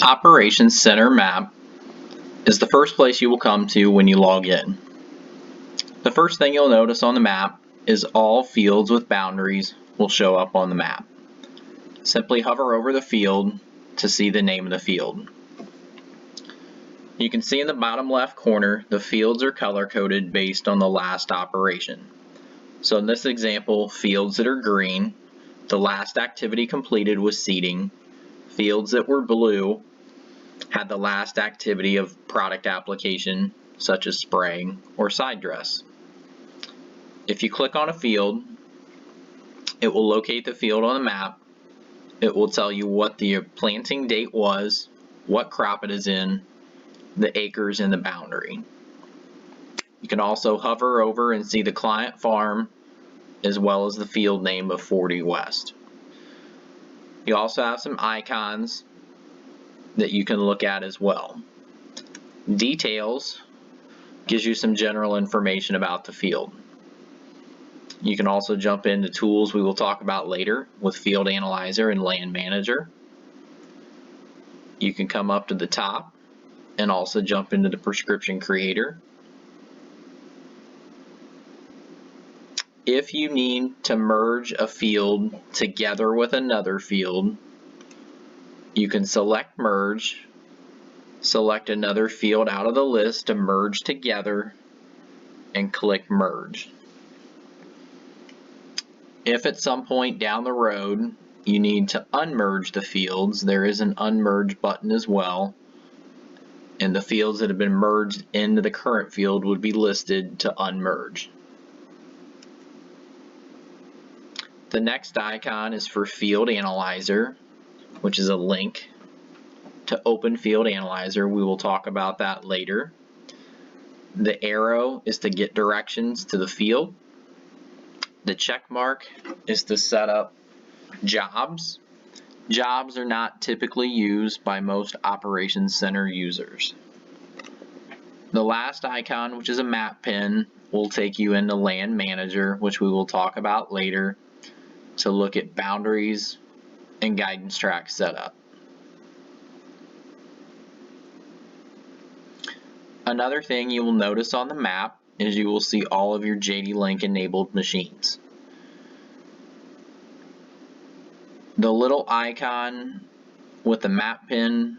Operations Center map is the first place you will come to when you log in. The first thing you'll notice on the map is all fields with boundaries will show up on the map. Simply hover over the field to see the name of the field. You can see in the bottom left corner the fields are color-coded based on the last operation. So in this example, fields that are green, the last activity completed was seeding. Fields that were blue had the last activity of product application, such as spraying or side dress. If you click on a field, it will locate the field on the map. It will tell you what the planting date was, what crop it is in, the acres, and the boundary. You can also hover over and see the client farm as well as the field name of 40 West. You also have some icons that you can look at as well. Details gives you some general information about the field. You can also jump into tools we will talk about later with Field Analyzer and Land Manager. You can come up to the top and also jump into the Prescription Creator. If you need to merge a field together with another field, you can select Merge, select another field out of the list to merge together, and click Merge. If at some point down the road you need to unmerge the fields, there is an Unmerge button as well, and the fields that have been merged into the current field would be listed to unmerge. The next icon is for Field Analyzer, which is a link to open Field Analyzer. We will talk about that later. The arrow is to get directions to the field. The check mark is to set up jobs. Jobs are not typically used by most Operations Center users. The last icon, which is a map pin, will take you into Land Manager, which we will talk about later, to look at boundaries and guidance track setup. Another thing you will notice on the map is you will see all of your JD-Link enabled machines. The little icon with the map pin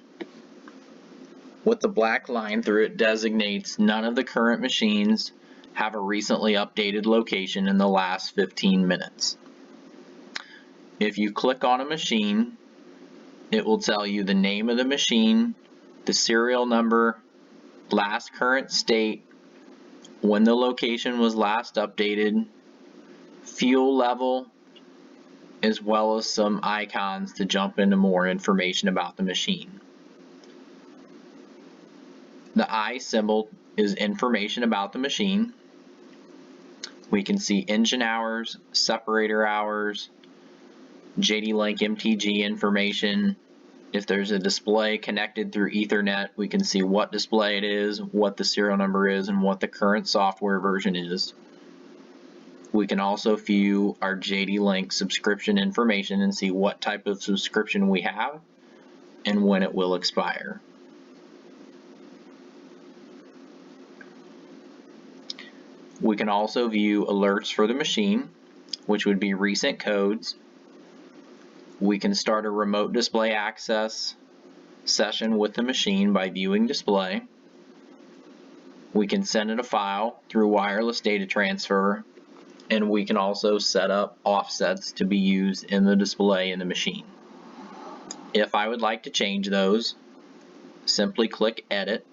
with the black line through it designates none of the current machines have a recently updated location in the last 15 minutes. If you click on a machine, it will tell you the name of the machine, the serial number, last current state, when the location was last updated, fuel level, as well as some icons to jump into more information about the machine. The I symbol is information about the machine. We can see engine hours, separator hours, JD-Link MTG information. If there's a display connected through Ethernet, we can see what display it is, what the serial number is, and what the current software version is. We can also view our JD-Link subscription information and see what type of subscription we have and when it will expire. We can also view alerts for the machine, which would be recent codes. We can start a remote display access session with the machine by viewing display. We can send it a file through wireless data transfer, and we can also set up offsets to be used in the display in the machine. If I would like to change those, simply click Edit.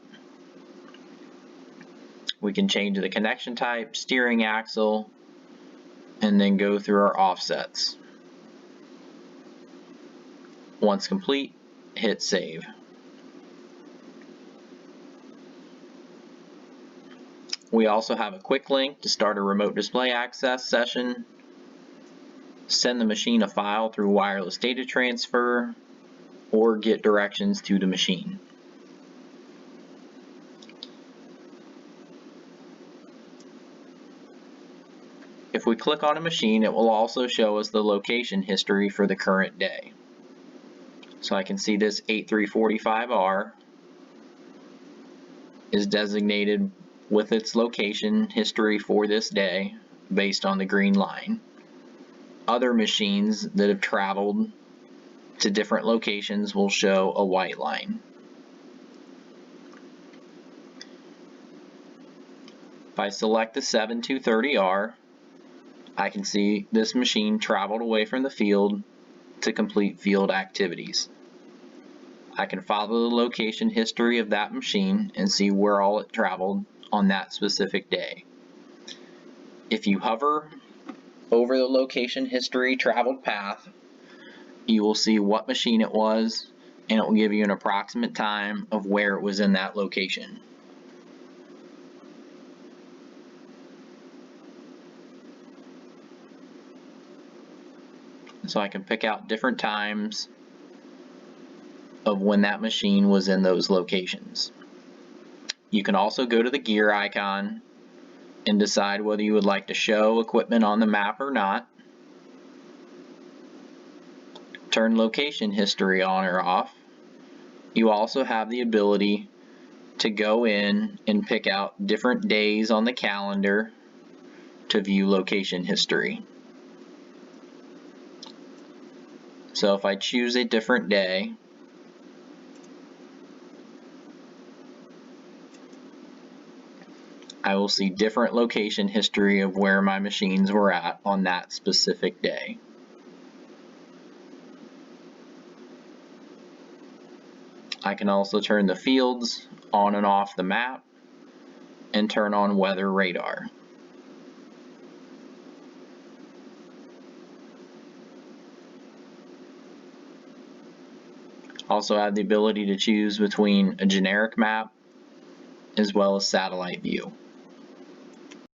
We can change the connection type, steering axle, and then go through our offsets. Once complete, hit Save. We also have a quick link to start a remote display access session, send the machine a file through wireless data transfer, or get directions to the machine. If we click on a machine, it will also show us the location history for the current day. So I can see this 8345R is designated with its location history for this day based on the green line. Other machines that have traveled to different locations will show a white line. If I select the 7230R, I can see this machine traveled away from the field to complete field activities. I can follow the location history of that machine and see where all it traveled on that specific day. If you hover over the location history traveled path, you will see what machine it was, and it will give you an approximate time of where it was in that location. So I can pick out different times of when that machine was in those locations. You can also go to the gear icon and decide whether you would like to show equipment on the map or not. Turn location history on or off. You also have the ability to go in and pick out different days on the calendar to view location history. So if I choose a different day, I will see different location history of where my machines were at on that specific day. I can also turn the fields on and off the map and turn on weather radar. Also have the ability to choose between a generic map as well as satellite view.